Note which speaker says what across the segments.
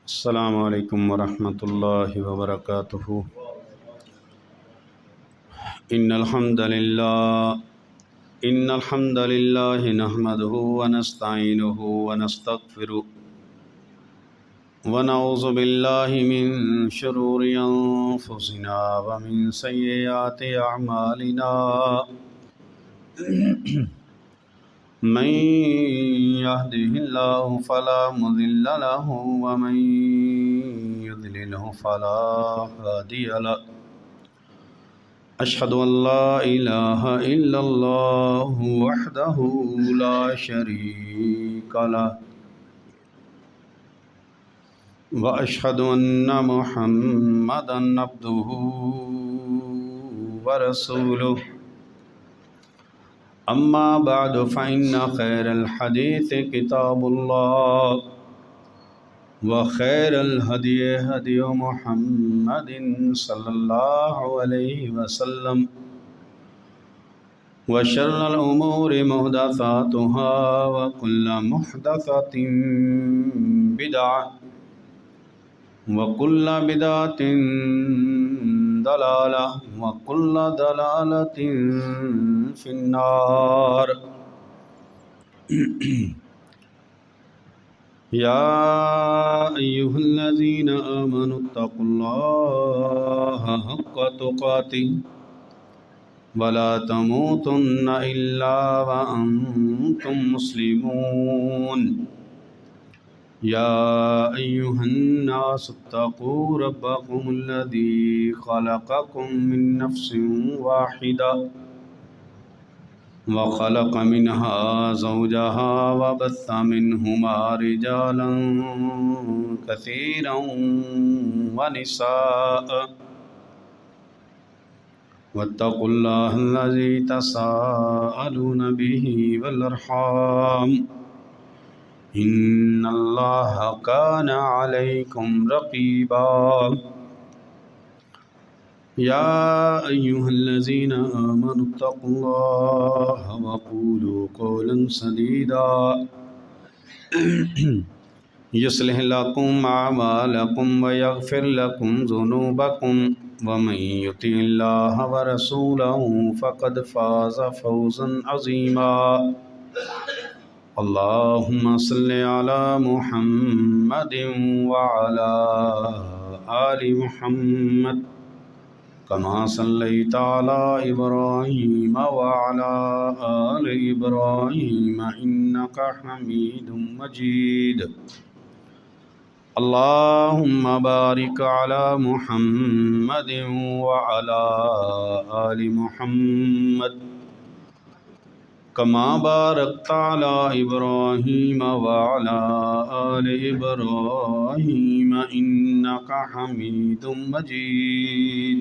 Speaker 1: السلام علیکم ورحمۃ اللہ وبرکاتہ۔ ان الحمد للہ نحمده ونستعینه ونستغفره ونعوذ باللہ من شرور انفسنا ومن سیئات اعمالنا من يهده الله فلا مضل له ومن يضلله فلا هادي له أشهد أن لا إله إلا الله وحده لا شريك له وأشهد أن محمدا عبده ورسوله أما بعد فإن خير الحديث كتاب الله وخير الهدي هدي محمد صلى الله عليه وسلم وشر الأمور محدثاتها وكل محدثة بدعة وكل بدعة ضلالة وكل ضلالة في النار۔ يا أيها الذين آمنوا اتقوا الله حق تقاته ولا تموتن إلا وأنتم مسلمون۔ يا أيها الناس اتقوا ربكم الذي خلقكم من نفس واحدة وخلق منها زوجها وبث منهما رجالا كثيرا ونساء واتقوا الله الذي تساءلون به والأرحام إن الله كان عليكم رقيبا۔ يا أيها الذين آمنوا اتقوا الله وقولوا قولا سديدا يصلح لكم أعمالكم ويغفر لكم ذنوبكم ومن يطع الله ورسوله فقد فاز فوزا عظيما۔ اللهم صل على محمد وعلى آل محمد كما صليت على إبراهيم وعلى آل إبراهيم إنك حميد مجيد۔ اللهم بارك على محمد وعلى آل محمد كما باركت على إبراهيم وعلى آل إبراهيم إنك حميد مجيد۔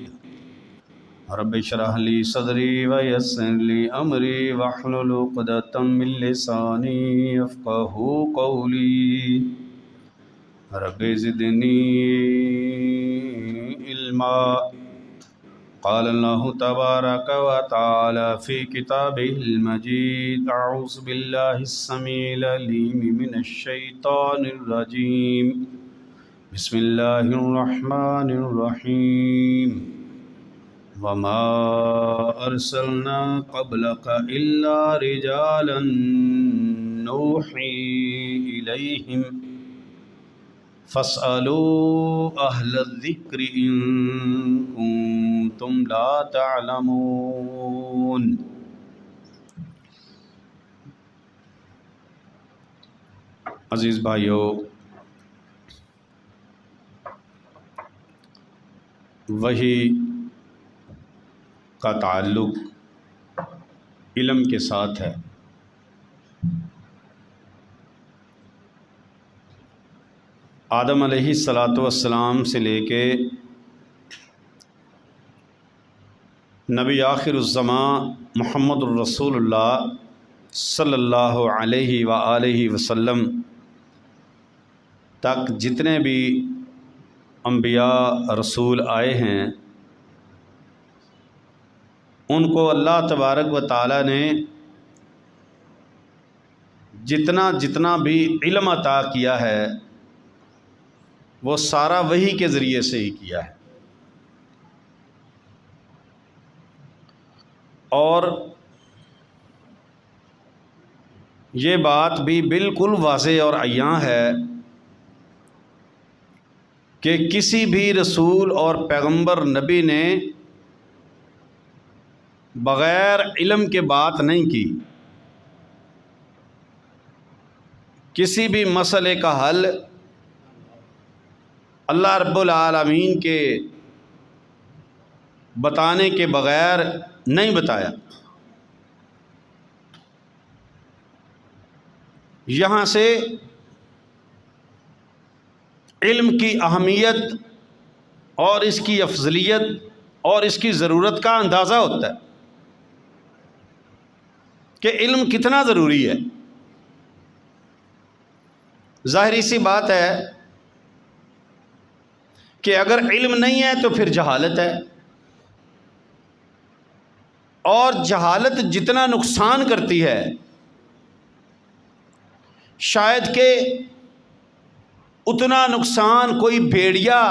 Speaker 1: رب اشرح لي صدري ويسر لي أمري واحلل عقدة من لساني يفقهوا قولي رب زدني علما۔ قال الله تبارك وتعالى في كتابه المجيد أعوذ بالله السميع العليم من الشيطان الرجيم بسم الله الرحمن الرحيم وما أرسلنا قبلك إلا رجالا نوحي إليهم فاسألوا أهل الذكر إن كنتم لا تعلمون۔ عزیز بھائیو، وحی کا تعلق علم کے ساتھ ہے۔ آدم علیہ السلام سے لے کے نبی آخر الزمان محمد الرسول اللہ صلی اللہ علیہ وآلہ وسلم تک جتنے بھی انبیاء رسول آئے ہیں ان کو اللہ تبارک و تعالی نے جتنا بھی علم عطا کیا ہے وہ سارا وحی کے ذریعے سے ہی کیا ہے۔ اور یہ بات بھی بالکل واضح اور عیاں ہے کہ کسی بھی رسول اور پیغمبر نبی نے بغیر علم کے بات نہیں کی۔ کسی بھی مسئلے کا حل اللہ رب العالمین کے بتانے کے بغیر نہیں بتایا۔ یہاں سے علم کی اہمیت اور اس کی افضلیت اور اس کی ضرورت کا اندازہ ہوتا ہے کہ علم کتنا ضروری ہے۔ ظاہری سی بات ہے کہ اگر علم نہیں ہے تو پھر جہالت ہے، اور جہالت جتنا نقصان کرتی ہے شاید کہ اتنا نقصان کوئی بھیڑیا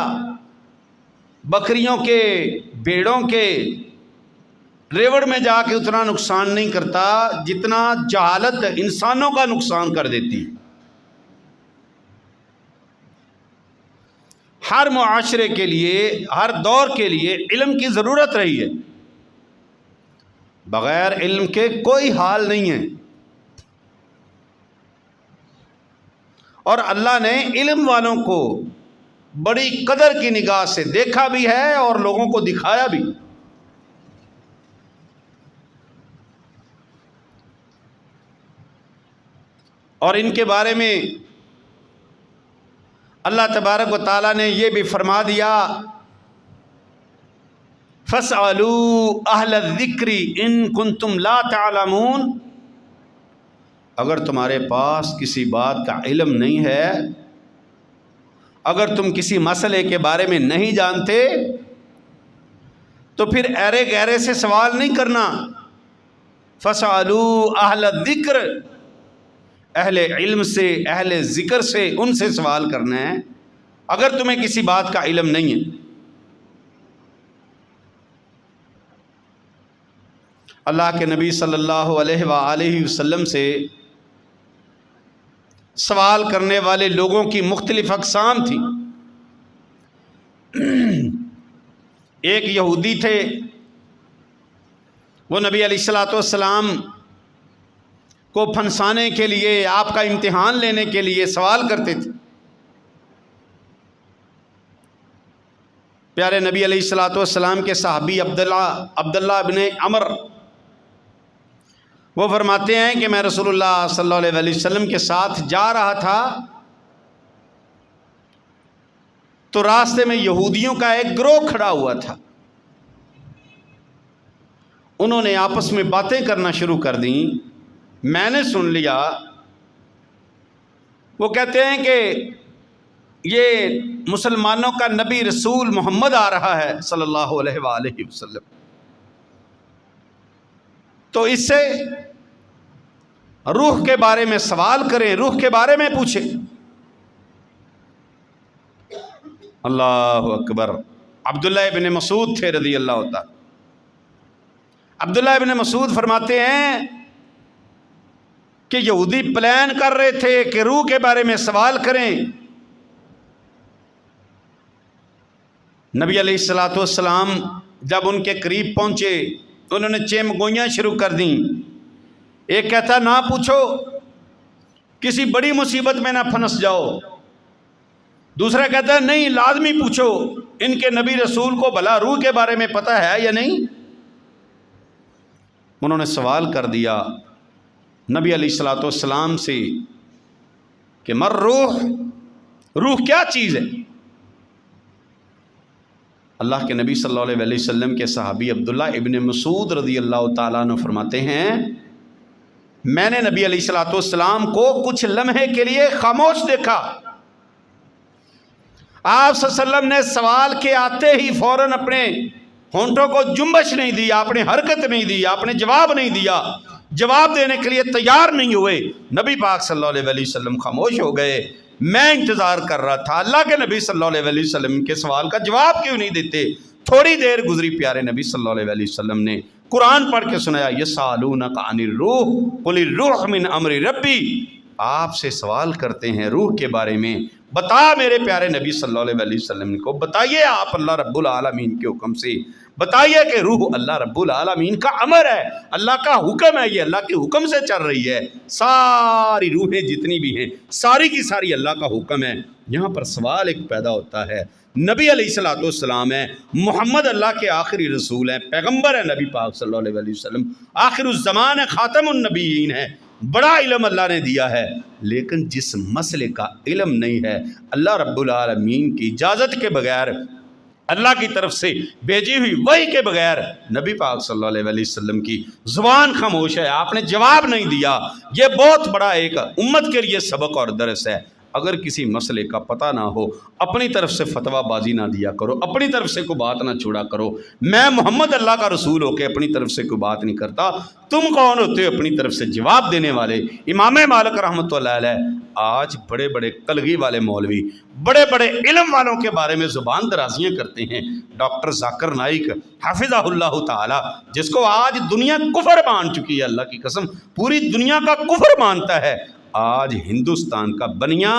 Speaker 1: بکریوں کے بھیڑوں کے ریوڑ میں جا کے اتنا نقصان نہیں کرتا جتنا جہالت انسانوں کا نقصان کر دیتی۔ ہر معاشرے کے لیے، ہر دور کے لیے علم کی ضرورت رہی ہے۔ بغیر علم کے کوئی حال نہیں ہے، اور اللہ نے علم والوں کو بڑی قدر کی نگاہ سے دیکھا بھی ہے اور لوگوں کو دکھایا بھی۔ اور ان کے بارے میں اللہ تبارک و تعالیٰ نے یہ بھی فرما دیا، فَاسْأَلُوا أَهْلَ الذِّكْرِ إِن كُنتُمْ لَا تَعْلَمُونَ۔ اگر تمہارے پاس کسی بات کا علم نہیں ہے، اگر تم کسی مسئلے کے بارے میں نہیں جانتے تو پھر ایرے گہرے سے سوال نہیں کرنا۔ فَاسْأَلُوا أَهْلَ الذِّكْرِ، اہل علم سے، اہل ذکر سے، ان سے سوال کرنا ہے اگر تمہیں کسی بات کا علم نہیں ہے۔ اللہ کے نبی صلی اللہ علیہ وآلہ وسلم سے سوال کرنے والے لوگوں کی مختلف اقسام تھیں۔ ایک یہودی تھے، وہ نبی علیہ الصلوۃ والسلام کو پھنسانے کے لیے، آپ کا امتحان لینے کے لیے سوال کرتے تھے۔ پیارے نبی علیہ الصلوۃ والسلام کے صحابی عبداللہ بن عمر وہ فرماتے ہیں کہ میں رسول اللہ صلی اللہ علیہ وسلم کے ساتھ جا رہا تھا تو راستے میں یہودیوں کا ایک گروہ کھڑا ہوا تھا۔ انہوں نے آپس میں باتیں کرنا شروع کر دیں، میں نے سن لیا۔ وہ کہتے ہیں کہ یہ مسلمانوں کا نبی رسول محمد آ رہا ہے صلی اللہ علیہ وآلہ وسلم، تو اس سے روح کے بارے میں سوال کریں، روح کے بارے میں پوچھیں۔ اللہ اکبر۔ عبداللہ ابن مسعود تھے رضی اللہ تعالی۔ عبداللہ ابن مسعود فرماتے ہیں کہ یہودی پلان کر رہے تھے کہ روح کے بارے میں سوال کریں۔ نبی علیہ الصلوۃ والسلام جب ان کے قریب پہنچے، انہوں نے چیم گوئیاں شروع کر دیں۔ ایک کہتا نہ پوچھو، کسی بڑی مصیبت میں نہ پھنس جاؤ۔ دوسرا کہتا ہے نہیں، لازمی پوچھو، ان کے نبی رسول کو بھلا روح کے بارے میں پتہ ہے یا نہیں۔ انہوں نے سوال کر دیا نبی علیہ الصلوۃ والسلام سے کہ مر روح، روح کیا چیز ہے؟ اللہ کے نبی صلی اللہ علیہ وسلم کے صحابی عبداللہ ابن مسعود رضی اللہ تعالیٰ عنہ فرماتے ہیں میں نے نبی علیہ الصلوۃ والسلام کو کچھ لمحے کے لیے خاموش دیکھا۔ آپ صلی اللہ علیہ وسلم نے سوال کے آتے ہی فوراً اپنے ہونٹوں کو جنبش نہیں دی، آپ نے حرکت نہیں دی، آپ نے جواب نہیں دیا، جواب دینے کے لیے تیار نہیں ہوئے۔ نبی پاک صلی اللہ علیہ وسلم خاموش ہو گئے۔ میں انتظار کر رہا تھا اللہ کے نبی صلی اللہ علیہ وسلم کے سوال کا جواب کیوں نہیں دیتے. تھوڑی دیر گزری، پیارے نبی صلی اللہ علیہ وسلم نے قرآن پڑھ کے سنایا، یسألونک عن الروح قل الروح من امر ربی. آپ سے سوال کرتے ہیں روح کے بارے میں، بتا میرے پیارے نبی صلی اللہ علیہ وسلم کو بتائیے آپ اللہ رب العالمین کے حکم سے بتائیے کہ روح اللہ رب العالمین کا امر ہے، اللہ کا حکم ہے، یہ اللہ کے حکم سے چل رہی ہے. ساری روحیں جتنی بھی ہیں ساری کی ساری اللہ کا حکم ہے. یہاں پر سوال ایک پیدا ہوتا ہے، نبی علیہ السلام ہے، محمد اللہ کے آخری رسول ہیں، پیغمبر ہے نبی پاک صلی اللہ علیہ وسلم، آخر الزمان ہے، خاتم النبیین ہے، بڑا علم اللہ نے دیا ہے. لیکن جس مسئلے کا علم نہیں ہے، اللہ رب العالمین کی اجازت کے بغیر، اللہ کی طرف سے بھیجی ہوئی وحی کے بغیر، نبی پاک صلی اللہ علیہ وسلم کی زبان خاموش ہے، آپ نے جواب نہیں دیا. یہ بہت بڑا ایک امت کے لیے سبق اور درس ہے. اگر کسی مسئلے کا پتہ نہ ہو، اپنی طرف سے فتویٰ بازی نہ دیا کرو، اپنی طرف سے کوئی بات نہ چھوڑا کرو. میں محمد اللہ کا رسول ہو کے اپنی طرف سے کوئی بات نہیں کرتا. تم کون ہوتے ہو اپنی طرف سے جواب دینے والے؟ امام مالک رحمۃ اللہ علیہ آج بڑے بڑے کلگی والے مولوی بڑے بڑے علم والوں کے بارے میں زبان درازیاں کرتے ہیں. ڈاکٹر ذاکر نائک حفظہ اللہ تعالی، جس کو آج دنیا کفر مان چکی ہے، اللہ کی قسم پوری دنیا کا کفر مانتا ہے، آج ہندوستان کا بنیا،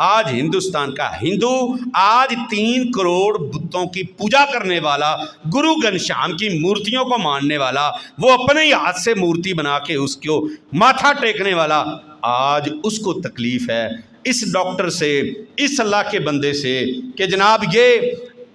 Speaker 1: آج ہندوستان کا ہندو، آج 3 کروڑ بتوں کی پوجا کرنے والا، گرو گھنشیام کی مورتیوں کو ماننے والا، وہ اپنے ہی ہاتھ سے مورتی بنا کے اس کو ماتھا ٹیکنے والا، آج اس کو تکلیف ہے اس ڈاکٹر سے، اس اللہ کے بندے سے کہ جناب یہ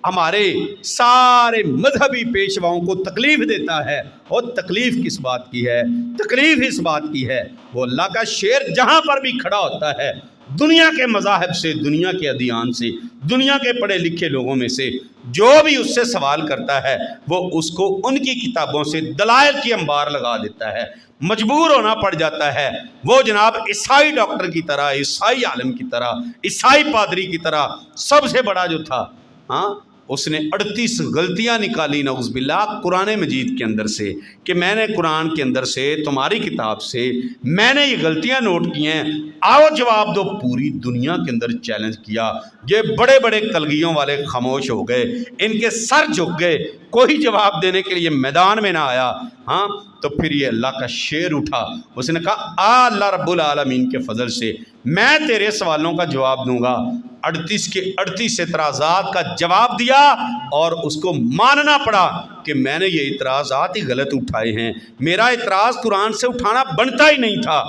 Speaker 1: ہمارے سارے مذہبی پیشواؤں کو تکلیف دیتا ہے. اور تکلیف کس بات کی ہے؟ تکلیف اس بات کی ہے، وہ اللہ کا شیر جہاں پر بھی کھڑا ہوتا ہے، دنیا کے مذاہب سے، دنیا کے ادیان سے، دنیا کے پڑھے لکھے لوگوں میں سے جو بھی اس سے سوال کرتا ہے، وہ اس کو ان کی کتابوں سے دلائل کی انبار لگا دیتا ہے. مجبور ہونا پڑ جاتا ہے. وہ جناب عیسائی ڈاکٹر کی طرح، عیسائی عالم کی طرح، عیسائی پادری کی طرح، سب سے بڑا جو تھا، اس نے 38 غلطیاں نکالی نعوذ باللہ قرآن مجید کے اندر سے، کہ میں نے قرآن کے اندر سے، تمہاری کتاب سے میں نے یہ غلطیاں نوٹ کی ہیں، آؤ جواب دو. پوری دنیا کے اندر چیلنج کیا. یہ بڑے بڑے کلگیوں والے خاموش ہو گئے، ان کے سر جھک گئے، کوئی جواب دینے کے لیے میدان میں نہ آیا. تو پھر یہ اللہ کا شیر اٹھا، اس نے کہا اللہ رب العالمین کے فضل سے میں تیرے سوالوں کا جواب دوں گا. 38 کے 38 اعتراضات کا جواب دیا، اور اس کو ماننا پڑا کہ میں نے یہ اعتراضات ہی غلط اٹھائے ہیں، میرا اعتراض قرآن سے اٹھانا بنتا ہی نہیں تھا.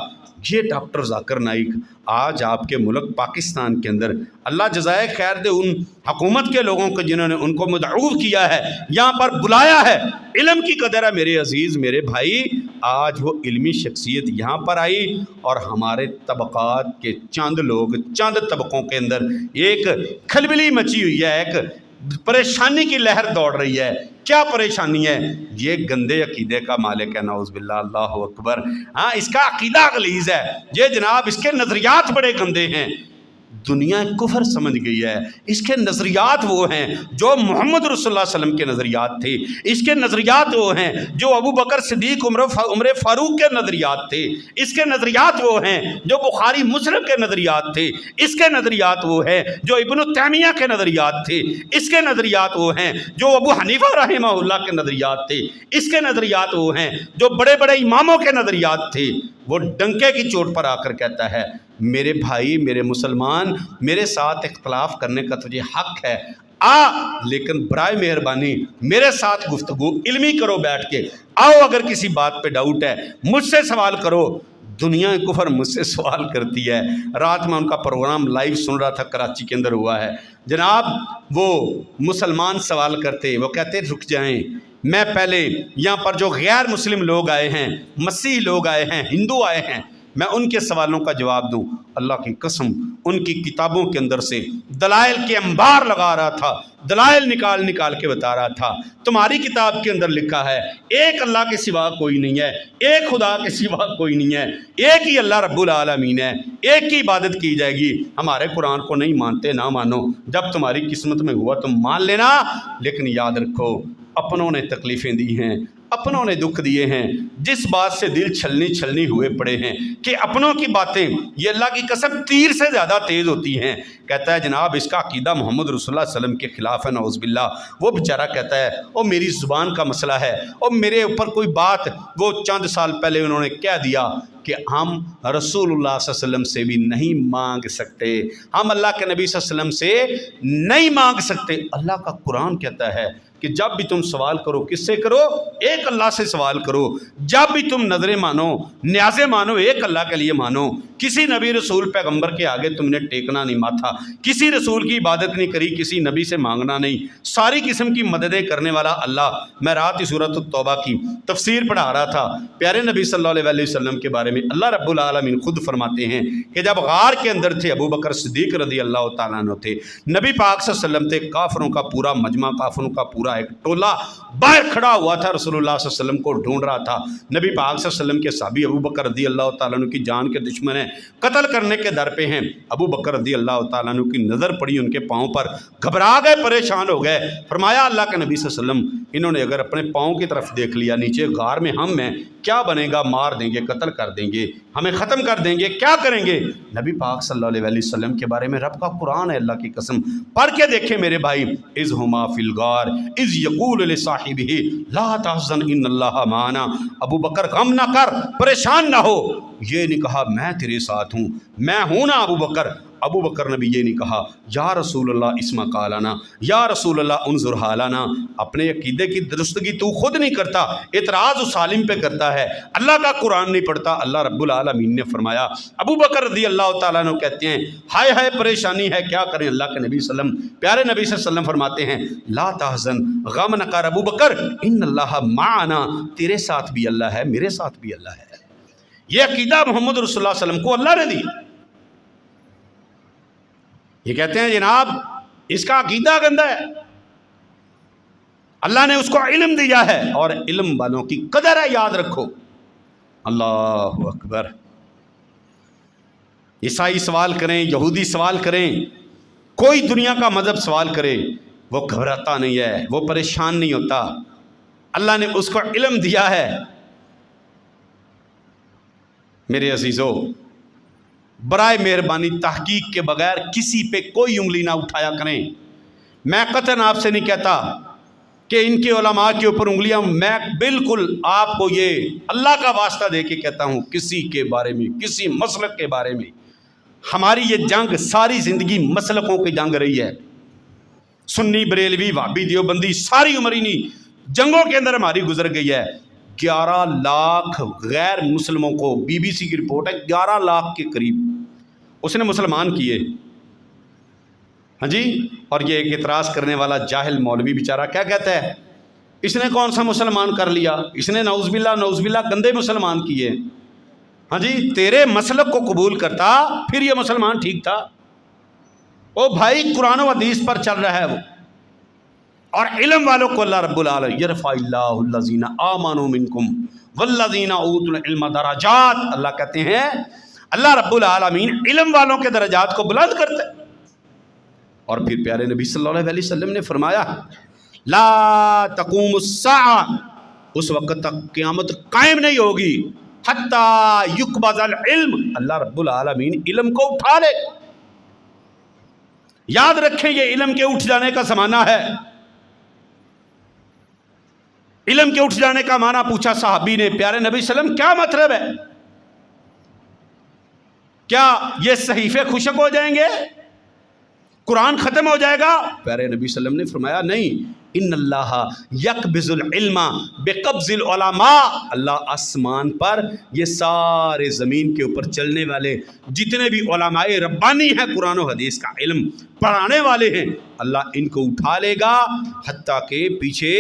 Speaker 1: یہ ڈاکٹر ذاکر نائک آج آپ کے ملک پاکستان کے اندر، اللہ جزائے خیر دے ان حکومت کے لوگوں کو جنہوں نے ان کو مدعو کیا ہے، یہاں پر بلایا ہے. علم کی قدر ہے میرے عزیز، میرے بھائی. آج وہ علمی شخصیت یہاں پر آئی، اور ہمارے طبقات کے چند لوگ، چند طبقوں کے اندر ایک کھلبلی مچی ہوئی ہے، ایک پریشانی کی لہر دوڑ رہی ہے. کیا پریشانی ہے؟ یہ گندے عقیدے کا مالک ہے نعوذ باللہ، اللہ اکبر. اس کا عقیدہ غلیظ ہے، یہ جناب اس کے نظریات بڑے گندے ہیں. دنیا کفر سمجھ گئی ہے. اس کے نظریات وہ ہیں جو محمد رسول اللہ علیہ وسلم کے نظریات تھے. اس کے نظریات وہ ہیں جو ابو بکر صدیق عمر فاروق کے نظریات تھے. اس کے نظریات وہ ہیں جو بخاری مسلم کے نظریات تھے. اس کے نظریات وہ ہیں جو ابن تیمیہ کے نظریات تھے. اس کے نظریات وہ ہیں جو ابو حنیفہ رحمہ اللہ کے نظریات تھے. اس کے نظریات وہ ہیں جو بڑے بڑے اماموں کے نظریات تھے. وہ ڈنکے کی چوٹ پر آ کر کہتا ہے میرے بھائی، میرے مسلمان، میرے ساتھ اختلاف کرنے کا تجھے حق ہے، لیکن برائے مہربانی میرے ساتھ گفتگو علمی کرو بیٹھ کے. آؤ اگر کسی بات پہ ڈاؤٹ ہے مجھ سے سوال کرو. دنیا کفر مجھ سے سوال کرتی ہے. رات میں ان کا پروگرام لائیو سن رہا تھا، کراچی کے اندر ہوا ہے جناب. وہ مسلمان سوال کرتے، وہ کہتے رک جائیں، میں پہلے یہاں پر جو غیر مسلم لوگ آئے ہیں، مسیح لوگ آئے ہیں، ہندو آئے ہیں، میں ان کے سوالوں کا جواب دوں. اللہ کی قسم ان کی کتابوں کے اندر سے دلائل کے انبار لگا رہا تھا، دلائل نکال نکال کے بتا رہا تھا. تمہاری کتاب کے اندر لکھا ہے ایک اللہ کے سوا کوئی نہیں ہے، ایک خدا کے سوا کوئی نہیں ہے، ایک ہی اللہ رب العالمین ہے، ایک کی عبادت کی جائے گی. ہمارے قرآن کو نہیں مانتے، نہ مانو، جب تمہاری قسمت میں ہوا تم مان لینا. لیکن یاد رکھو اپنوں نے تکلیفیں دی ہیں، اپنوں نے دکھ دیے ہیں، جس بات سے دل چھلنی چھلنی ہوئے پڑے ہیں کہ اپنوں کی باتیں یہ اللہ کی قسم تیر سے زیادہ تیز ہوتی ہیں۔ کہتا ہے جناب اس کا عقیدہ محمد رسول اللہ علیہ وسلم کے خلاف ہے، نعوذ باللہ۔ وہ بیچارہ کہتا ہے وہ میری زبان کا مسئلہ ہے، اور میرے اوپر کوئی بات وہ چند سال پہلے انہوں نے کہہ دیا کہ ہم رسول اللہ صلی اللہ علیہ وسلم سے بھی نہیں مانگ سکتے، ہم اللہ کے نبی صلی اللہ علیہ وسلم سے نہیں مانگ سکتے۔ اللہ کا قرآن کہتا ہے کہ جب بھی تم سوال کرو کس سے کرو؟ ایک اللہ سے سوال کرو۔ جب بھی تم نظریں مانو، نیازیں مانو، ایک اللہ کے لیے مانو۔ کسی نبی رسول پیغمبر کے آگے تم نے ٹیکنا نہیں ماتھا، کسی رسول کی عبادت نہیں کری، کسی نبی سے مانگنا نہیں۔ ساری قسم کی مددیں کرنے والا اللہ۔ میں رات ہی سورۃ التوبہ کی تفسیر پڑھا رہا تھا، پیارے نبی صلی اللہ علیہ وسلم کے بارے میں اللہ رب العالمین خود فرماتے ہیں کہ جب غار کے اندر تھے، ابو بکر صدیق رضی اللہ تعالیٰ عنہ تھے، نبی پاک صلی اللہ علیہ وسلم تھے، کافروں کا پورا مجمع، کافروں کا پورا ایک ٹولہ باہر کھڑا ہوا تھا، رسول اللہ صلی اللہ علیہ وسلم کو ڈھونڈ رہا تھا۔ نبی پاک صلی اللہ علیہ وسلم کے صحابی ابو بکر رضی اللہ تعالیٰ عنہ کی جان کے دشمن ہیں، قتل کرنے کے در پہ ہیں۔ ابو بکر رضی اللہ تعالیٰ عنہ کی نظر پڑی ان کے پاؤں پر، گھبرا گئے، پریشان ہو گئے۔ فرمایا اللہ کے نبی صلی اللہ علیہ وسلم انہوں نے اگر اپنے پاؤں کی طرف دیکھ لیا، نیچے غار میں ہم ہیں، کیا بنے گا؟ مار دیں گے، قتل کر دیں گے، ہمیں ختم کر دیں گے، کیا کریں گے؟ نبی پاک صلی اللہ علیہ وسلم کے بارے میں رب کا قرآن ہے، اللہ کی قسم پڑھ کے دیکھیں میرے بھائی۔ اذ ہما فی الغار اذ یقول لصاحبہ لا تحزن ان اللہ معنا۔ ابو بکر غم نہ کر، پریشان نہ ہو۔ یہ نہیں کہا میں تیرے ساتھ ہوں، میں ہوں نا ابو بکر۔ ابو بکر نے بھی یہ نہیں کہا یا رسول اللہ اسما قالنا، یا رسول اللہ انظر حالنا۔ اپنے عقیدے کی درستگی تو خود نہیں کرتا، اعتراض اس عالم پہ کرتا ہے، اللہ کا قرآن نہیں پڑھتا۔ اللہ رب العالمین نے فرمایا، ابو بکر رضی اللہ تعالیٰ عنہ کہتے ہیں ہائے ہائے پریشانی ہے، کیا کریں؟ اللہ کے نبی صلی اللہ علیہ وسلم، پیارے نبی صلی اللہ علیہ وسلم فرماتے ہیں لا تحزن، غم نہ کر ابو بکر، ان اللہ معنا، تیرے ساتھ بھی اللہ ہے، میرے ساتھ بھی اللہ ہے۔ یہ عقیدہ محمد رسول اللہ صلی اللہ علیہ وسلم کو اللہ نے دیا۔ یہ کہتے ہیں جناب اس کا عقیدہ گندا ہے، اللہ نے اس کو علم دیا ہے، اور علم والوں کی قدر ہے، یاد رکھو۔ اللہ اکبر۔ عیسائی سوال کریں، یہودی سوال کریں، کوئی دنیا کا مذہب سوال کرے، وہ گھبراتا نہیں ہے، وہ پریشان نہیں ہوتا، اللہ نے اس کو علم دیا ہے۔ میرے عزیزو، برائے مہربانی تحقیق کے بغیر کسی پہ کوئی انگلی نہ اٹھایا کریں۔ میں قطعاً آپ سے نہیں کہتا کہ ان کے علماء کے اوپر انگلیاں، میں بالکل آپ کو یہ اللہ کا واسطہ دے کے کہتا ہوں، کسی کے بارے میں، کسی مسلک کے بارے میں، ہماری یہ جنگ ساری زندگی مسلکوں کی جنگ رہی ہے، سنی بریلوی وہابی دیوبندی، ساری عمر انہی جنگوں کے اندر ہماری گزر گئی ہے۔ 11 لاکھ غیر مسلموں کو، بی بی سی کی رپورٹ ہے، 11 لاکھ کے قریب اس نے مسلمان کیے، ہاں جی۔ اور یہ ایک اعتراض کرنے والا جاہل مولوی بیچارہ کیا کہتا ہے، اس نے کون سا مسلمان کر لیا، اس نے نعوذ باللہ گندے مسلمان کیے۔ ہاں جی، تیرے مسلک کو قبول کرتا پھر یہ مسلمان ٹھیک تھا۔ او بھائی قرآن و حدیث پر چل رہا ہے وہ، اور علم والوں کو اللہ رب العالمین یرفع اللہ الذین آمنوا منکم والذین اوتوا العلم درجات، اللہ کہتے ہیں اللہ رب العالمین علم والوں کے درجات کو بلند کرتا ہے۔ اور پھر پیارے نبی صلی اللہ علیہ وسلم نے فرمایا لا تقوم الساعہ، اس وقت تک قیامت قائم نہیں ہوگی حتی یقبض العلم، اللہ رب العالمین علم کو اٹھا لے۔ یاد رکھیں یہ علم کے اٹھ جانے کا زمانہ ہے۔ علم کے اٹھ جانے کا معنی پوچھا صحابی نے، پیارے نبی صلی اللہ علیہ وسلم کیا مطلب ہے؟ کیا یہ صحیفے خشک ہو جائیں گے؟ قرآن ختم ہو جائے گا؟ پیارے نبی صلی اللہ علیہ وسلم نے فرمایا نہیں، ان اللہ یقبض العلم بقبض العلماء، اللہ آسمان پر یہ سارے زمین کے اوپر چلنے والے جتنے بھی علماء ربانی ہیں، قرآن و حدیث کا علم پڑھانے والے ہیں، اللہ ان کو اٹھا لے گا، حتیٰ کہ پیچھے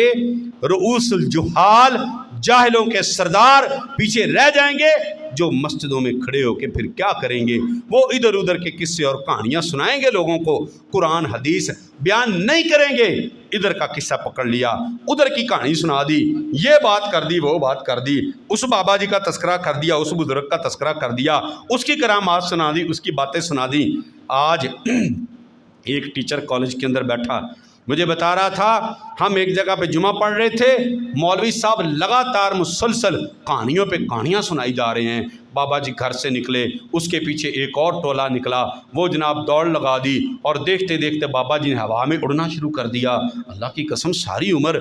Speaker 1: رؤوس الجہال، جاہلوں کے سردار پیچھے رہ جائیں گے، جو مسجدوں میں کھڑے ہو کے پھر کیا کریں گے؟ وہ ادھر ادھر کے قصے اور کہانیاں سنائیں گے لوگوں کو، قرآن حدیث بیان نہیں کریں گے۔ ادھر کا قصہ پکڑ لیا، ادھر کی کہانی سنا دی، یہ بات کر دی، وہ بات کر دی، اس بابا جی کا تذکرہ کر دیا، اس بزرگ کا تذکرہ کر دیا، اس کی کرامات سنا دی، اس کی باتیں سنا دی۔ آج ایک ٹیچر کالج کے اندر بیٹھا، مجھے بتا رہا تھا ہم ایک جگہ پہ جمعہ پڑھ رہے تھے، مولوی صاحب لگاتار مسلسل کہانیوں پہ کہانیاں سنائی جا رہے ہیں۔ بابا جی گھر سے نکلے، اس کے پیچھے ایک اور ٹولہ نکلا، وہ جناب دوڑ لگا دی اور دیکھتے دیکھتے بابا جی نے ہوا میں اڑنا شروع کر دیا۔ اللہ کی قسم ساری عمر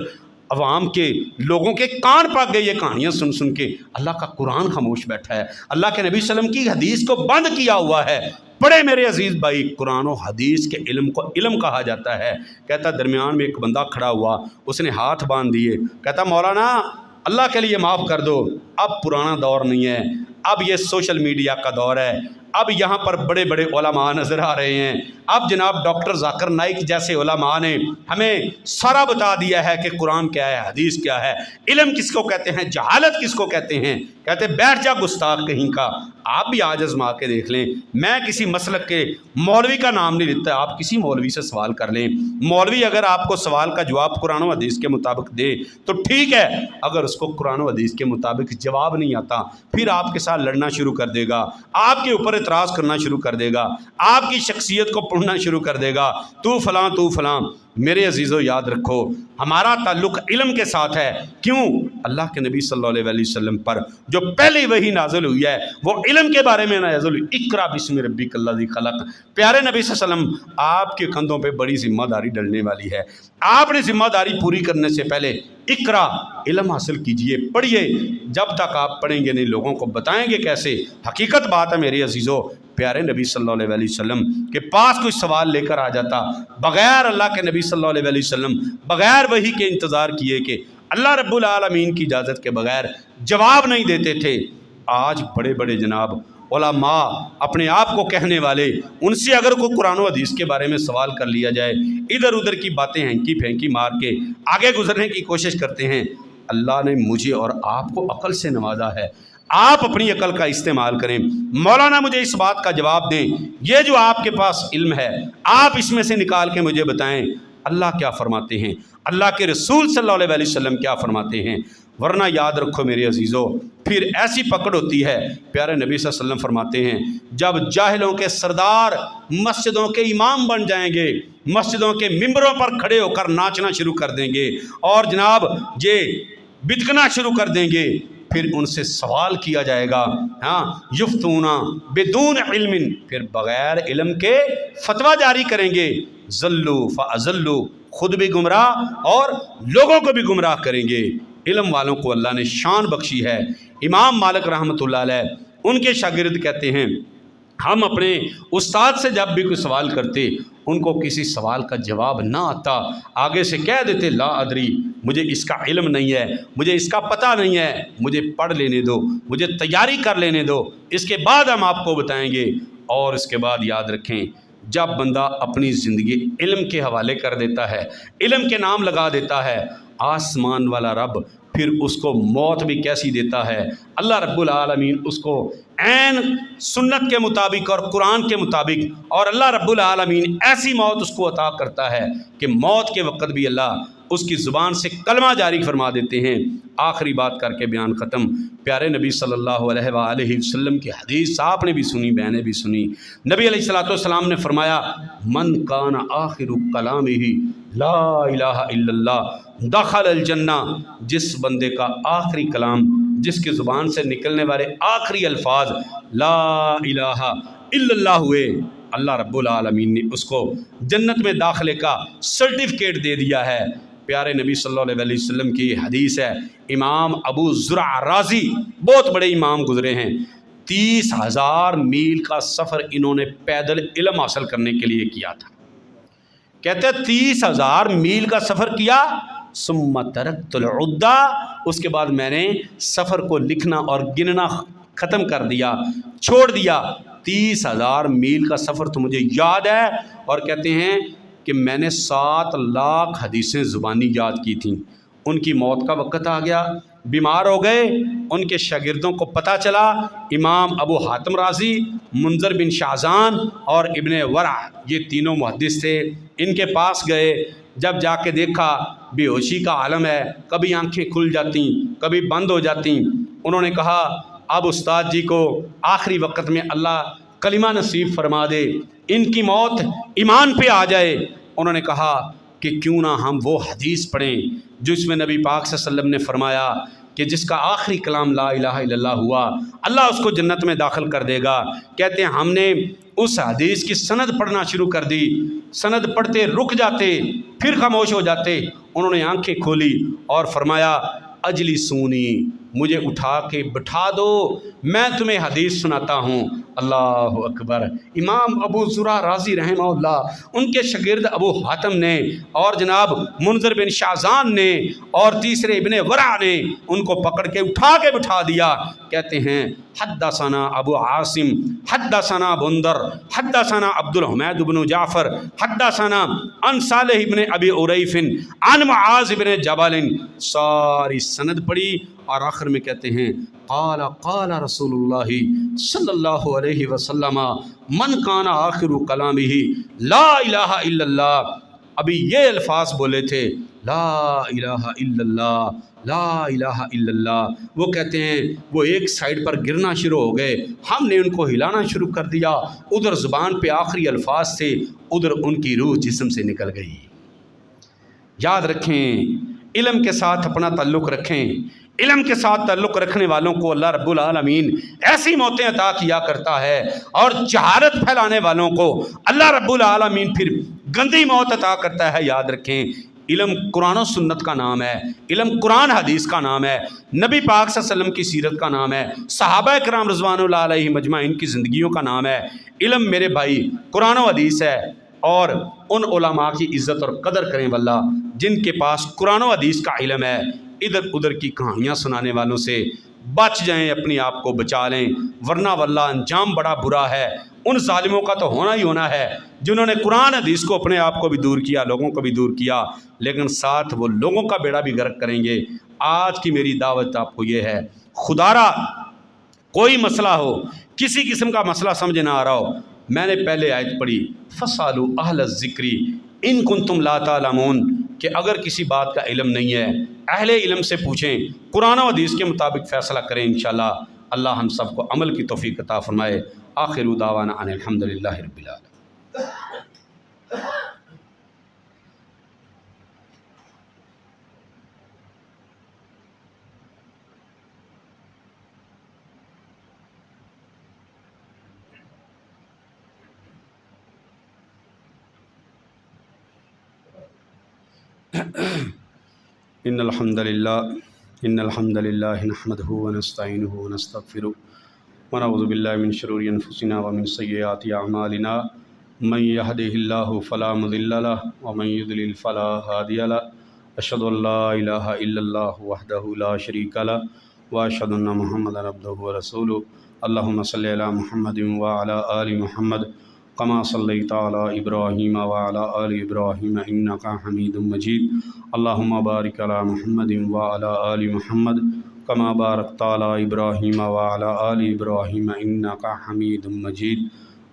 Speaker 1: عوام کے لوگوں کے کان پک گئے یہ کہانیاں سن سن کے، اللہ کا قرآن خاموش بیٹھا ہے، اللہ کے نبی صلی اللہ علیہ وسلم کی حدیث کو بند کیا ہوا ہے۔ بڑے میرے عزیز بھائی، قرآن و حدیث کے علم کو علم کہا جاتا ہے۔ کہتا درمیان میں ایک بندہ کھڑا ہوا، اس نے ہاتھ باندھ دیے، کہتا مولانا اللہ کے لیے معاف کر دو، اب پرانا دور نہیں ہے، اب یہ سوشل میڈیا کا دور ہے، اب یہاں پر بڑے بڑے علماء نظر آ رہے ہیں، اب جناب ڈاکٹر ذاکر نائک جیسے علماء نے ہمیں سارا بتا دیا ہے کہ قرآن کیا ہے، حدیث کیا ہے، علم کس کو کہتے ہیں، جہالت کس کو کہتے ہیں۔ کہتے بیٹھ جا گستاخ کہیں کا، آپ بھی آج آزما کے دیکھ لیں۔ میں کسی مسلک کے مولوی کا نام نہیں لیتا، آپ کسی مولوی سے سوال کر لیں، مولوی اگر آپ کو سوال کا جواب قرآن و حدیث کے مطابق دے تو ٹھیک ہے، اگر اس کو قرآن و حدیث کے مطابق جواب نہیں آتا پھر آپ کے ساتھ لڑنا شروع کر دے گا، آپ کے اوپر اعتراض کرنا شروع کر دے گا، آپ کی شخصیت کو پڑھنا شروع کر دے گا، تو فلاں تو فلاں۔ میرے عزیزو یاد رکھو ہمارا تعلق علم کے ساتھ ہے، کیوں؟ اللہ کے نبی صلی اللہ علیہ وسلم پر جو پہلی وحی نازل ہوئی ہے وہ علم کے بارے میں نازل ہوئی، اقرا بسم ربک الذی خلق۔ پیارے نبی صلی اللہ علیہ وسلم آپ کے کندھوں پہ بڑی ذمہ داری ڈلنے والی ہے، آپ نے ذمہ داری پوری کرنے سے پہلے اقرا علم حاصل کیجئے، پڑھیے، جب تک آپ پڑھیں گے نہیں لوگوں کو بتائیں گے کیسے؟ حقیقت بات ہے میرے عزیزو، پیارے نبی صلی اللہ علیہ وسلم کے پاس کوئی سوال لے کر آ جاتا، بغیر اللہ کے نبی صلی اللہ علیہ وسلم بغیر وحی کے انتظار کیے کہ اللہ رب العالمین کی اجازت کے بغیر جواب نہیں دیتے تھے۔ آج بڑے بڑے جناب علماء اپنے آپ کو کہنے والے، ان سے اگر کوئی قرآن و حدیث کے بارے میں سوال کر لیا جائے، ادھر ادھر کی باتیں ہینکی پھینکی مار کے آگے گزرنے کی کوشش کرتے ہیں۔ اللہ نے مجھے اور آپ کو عقل سے نوازا ہے، آپ اپنی عقل کا استعمال کریں۔ مولانا مجھے اس بات کا جواب دیں، یہ جو آپ کے پاس علم ہے آپ اس میں سے نکال کے مجھے بتائیں اللہ کیا فرماتے ہیں، اللہ کے رسول صلی اللہ علیہ وسلم کیا فرماتے ہیں، ورنہ یاد رکھو میرے عزیزو پھر ایسی پکڑ ہوتی ہے۔ پیارے نبی صلی اللہ علیہ وسلم فرماتے ہیں جب جاہلوں کے سردار مسجدوں کے امام بن جائیں گے، مسجدوں کے ممبروں پر کھڑے ہو کر ناچنا شروع کر دیں گے اور جناب یہ بتکنا شروع کر دیں گے، پھر ان سے سوال کیا جائے گا، ہاں یفتونا بدون علم، پھر بغیر علم کے فتویٰ جاری کریں گے، ذلو فاضلو، خود بھی گمراہ اور لوگوں کو بھی گمراہ کریں گے۔ علم والوں کو اللہ نے شان بخشی ہے۔ امام مالک رحمۃ اللہ علیہ ان کے شاگرد کہتے ہیں ہم اپنے استاد سے جب بھی کوئی سوال کرتے، ان کو کسی سوال کا جواب نہ آتا، آگے سے کہہ دیتے لا ادری، مجھے اس کا علم نہیں ہے، مجھے اس کا پتہ نہیں ہے، مجھے پڑھ لینے دو، مجھے تیاری کر لینے دو، اس کے بعد ہم آپ کو بتائیں گے۔ اور اس کے بعد یاد رکھیں جب بندہ اپنی زندگی علم کے حوالے کر دیتا ہے، علم کے نام لگا دیتا ہے، آسمان والا رب پھر اس کو موت بھی کیسی دیتا ہے۔ اللہ رب العالمین اس کو عین سنت کے مطابق اور قرآن کے مطابق، اور اللہ رب العالمین ایسی موت اس کو عطا کرتا ہے کہ موت کے وقت بھی اللہ اس کی زبان سے کلمہ جاری فرما دیتے ہیں۔ آخری بات کر کے بیان ختم، پیارے نبی صلی اللہ علیہ وآلہ وسلم کی حدیث آپ نے بھی سنی، میں نے بھی سنی۔ نبی علیہ الصلوۃ والسلام نے فرمایا من کان آخر کلامہ لا الہ الا اللہ دخل الجنہ، جس بندے کا آخری کلام، جس کی زبان سے نکلنے والے آخری الفاظ لا الہ الا اللہ ہوئے، اللہ رب العالمین نے اس کو جنت میں داخلے کا سرٹیفکیٹ دے دیا ہے۔ پیارے نبی صلی اللہ علیہ وسلم کی حدیث ہے، امام ابو زرع رازی بہت بڑے امام گزرے ہیں، 30,000 میل کا سفر انہوں نے پیدل علم حاصل کرنے کے لیے کیا تھا۔ کہتے ہیں 30,000 میل کا سفر کیا، ثم ترکت العدہ، اس کے بعد میں نے سفر کو لکھنا اور گننا ختم کر دیا، چھوڑ دیا۔ 30,000 میل کا سفر تو مجھے یاد ہے، اور کہتے ہیں کہ میں نے 7 لاکھ حدیثیں زبانی یاد کی تھیں۔ ان کی موت کا وقت آ گیا، بیمار ہو گئے، ان کے شاگردوں کو پتہ چلا، امام ابو حاتم رازی، منذر بن شاہزان اور ابن ورع، یہ تینوں محدث تھے، ان کے پاس گئے، جب جا کے دیکھا بے ہوشی کا عالم ہے، کبھی آنکھیں کھل جاتی کبھی بند ہو جاتی۔ انہوں نے کہا اب استاد جی کو آخری وقت میں اللہ کلمہ نصیب فرما دے، ان کی موت ایمان پہ آ جائے۔ انہوں نے کہا کہ کیوں نہ ہم وہ حدیث پڑھیں جو اس میں نبی پاک صلی اللہ علیہ وسلم نے فرمایا کہ جس کا آخری کلام لا الہ الا اللہ ہوا اللہ اس کو جنت میں داخل کر دے گا۔ کہتے ہیں ہم نے اس حدیث کی سند پڑھنا شروع کر دی، سند پڑھتے رک جاتے پھر خاموش ہو جاتے۔ انہوں نے آنکھیں کھولی اور فرمایا اجلی سونی، مجھے اٹھا کے بٹھا دو، میں تمہیں حدیث سناتا ہوں۔ اللہ اکبر۔ امام ابو زرع رازی رحمہ اللہ، ان کے شاگرد ابو حاتم نے اور جناب منذر بن شاذان نے اور تیسرے ابن ورع نے ان کو پکڑ کے اٹھا کے بٹھا دیا۔ کہتے ہیں حدثنا ابو عاصم حدثنا بندر حدثنا عبد الحمید بن جعفر حدثنا عن صالح بن ابی عریف عن معاذ بن جبل، ساری سند پڑھی اور آخر میں کہتے ہیں قال قال رسول اللہ صلی اللہ علیہ وسلم من کان آخر کلامہ لا الہ الا اللہ۔ ابھی یہ الفاظ بولے تھے لا الہ الا اللہ لا الہ الا اللہ۔ وہ کہتے ہیں وہ ایک سائڈ پر گرنا شروع ہو گئے، ہم نے ان کو ہلانا شروع کر دیا، ادھر زبان پہ آخری الفاظ تھے، ادھر ان کی روح جسم سے نکل گئی۔ یاد رکھیں، علم کے ساتھ اپنا تعلق رکھیں، علم کے ساتھ تعلق رکھنے والوں کو اللہ رب العالمین ایسی موتیں عطا کیا کرتا ہے، اور جہالت پھیلانے والوں کو اللہ رب العالمین پھر گندی موت عطا کرتا ہے۔ یاد رکھیں، علم قرآن و سنت کا نام ہے، علم قرآن حدیث کا نام ہے، نبی پاک صلی اللہ علیہ وسلم کی سیرت کا نام ہے، صحابہ کرام رضوان اللہ علیہ مجمعین کی زندگیوں کا نام ہے۔ علم میرے بھائی قرآن و حدیث ہے، اور ان علماء کی عزت اور قدر کریں واللہ جن کے پاس قرآن و حدیث کا علم ہے۔ ادھر ادھر کی کہانیاں سنانے والوں سے بچ جائیں، اپنی آپ کو بچا لیں، ورنہ واللہ انجام بڑا برا ہے۔ ان ظالموں کا تو ہونا ہی ہونا ہے جنہوں نے قرآن حدیث کو اپنے آپ کو بھی دور کیا، لوگوں کو بھی دور کیا، لیکن ساتھ وہ لوگوں کا بیڑا بھی غرق کریں گے۔ آج کی میری دعوت آپ کو یہ ہے، خدارا کوئی مسئلہ ہو، کسی قسم کا مسئلہ سمجھ نہ آ رہا ہو، میں نے پہلے آیت پڑھی فَاسْأَلُوا أَهْلَ الذِّكْرِ إِن كُنتُمْ لَا تَعْلَمُونَ، کہ اگر کسی بات کا علم نہیں ہے اہل علم سے پوچھیں، قرآن و حدیث کے مطابق فیصلہ کریں۔ انشاءاللہ اللہ ہم سب کو عمل کی توفیق عطا فرمائے۔ آخر دعوانا ان الحمدللہ رب العالمین۔ ان الحمد للہ نحمده ونستعینه ونستغفره ونعوذ باللہ من شرور انفسنا ومن سیئات اعمالنا، من يهده الله فلا مضل له ومن يضلل فلا هادي له، اشهد ان لا الہ الا اللہ وحدہ لا شریک له واشهد ان محمدا عبدہ ورسولہ۔ اللہم صلی علی محمد وعلی آل محمد کما صلیت علی ابراہیم وعلی آل ابراہیم انک حمید مجید۔ اللہم بارک علی محمد وعلی آل محمد کما بارکت علی ابراہیم وعلی آل ابراہیم انک حمید مجید۔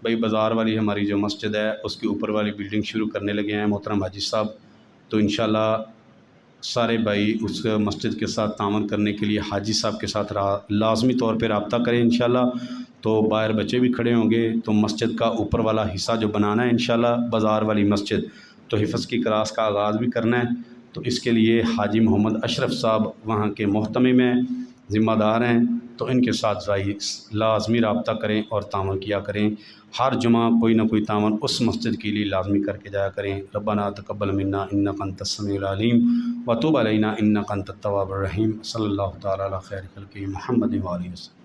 Speaker 1: بھائی بازار والی ہماری جو مسجد ہے اس کے اوپر والی بلڈنگ شروع کرنے لگے ہیں محترم حاجی صاحب، تو انشاءاللہ سارے بھائی اس مسجد کے ساتھ تعاون کرنے کے لیے حاجی صاحب کے ساتھ لازمی طور پہ رابطہ کریں انشاءاللہ۔ تو باہر بچے بھی کھڑے ہوں گے، تو مسجد کا اوپر والا حصہ جو بنانا ہے انشاءاللہ بازار والی مسجد، تو حفظ کی کلاس کا آغاز بھی کرنا ہے، تو اس کے لیے حاجی محمد اشرف صاحب وہاں کے محتمم ہیں، ذمہ دار ہیں، تو ان کے ساتھ لازمی رابطہ کریں اور تعاون کیا کریں۔ ہر جمعہ کوئی نہ کوئی تعاون اس مسجد کے لیے لازمی کر کے جایا کریں۔ ربنا تقبل منا انک انت السمیع العلیم وتب علینا انک انت التواب الرحیم۔ صلی اللہ تعالی علی خیر خلقہ محمد وآلہ وسلم۔